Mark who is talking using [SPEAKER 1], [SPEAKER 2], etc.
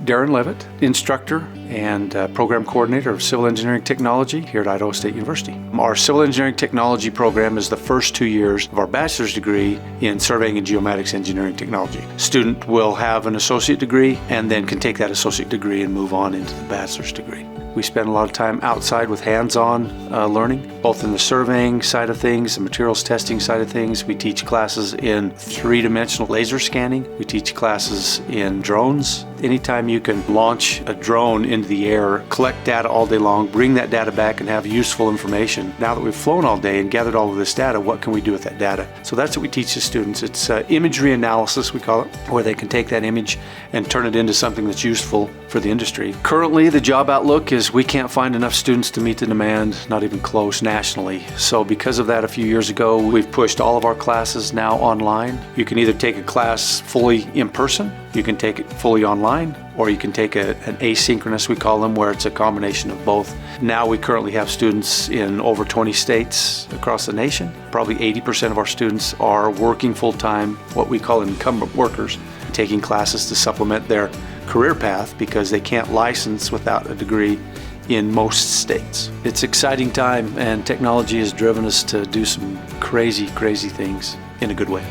[SPEAKER 1] Darren Levitt, instructor and program coordinator of Civil Engineering Technology here at Idaho State University. Our Civil Engineering Technology program is the first 2 years of our bachelor's degree in Surveying and Geomatics Engineering Technology. Student will have an associate degree and then can take that associate degree and move on into the bachelor's degree. We spend a lot of time outside with hands-on learning, both in the surveying side of things, the materials testing side of things. We teach classes in three-dimensional laser scanning. We teach classes in drones. Anytime you can launch a drone into the air, collect data all day long, bring that data back and have useful information. Now that we've flown all day and gathered all of this data, what can we do with that data? So that's what we teach the students. It's imagery analysis, we call it, where they can take that image and turn it into something that's useful for the industry. Currently, the job outlook is we can't find enough students to meet the demand, not even close nationally. So because of that, a few years ago, we've pushed all of our classes now online. You can either take a class fully in person, you can take it fully online, or you can take an asynchronous, we call them, where it's a combination of both. Now we currently have students in over 20 states across the nation. Probably 80% of our students are working full-time, what we call incumbent workers, taking classes to supplement their career path because they can't license without a degree in most states. It's an exciting time, and technology has driven us to do some crazy, crazy things in a good way.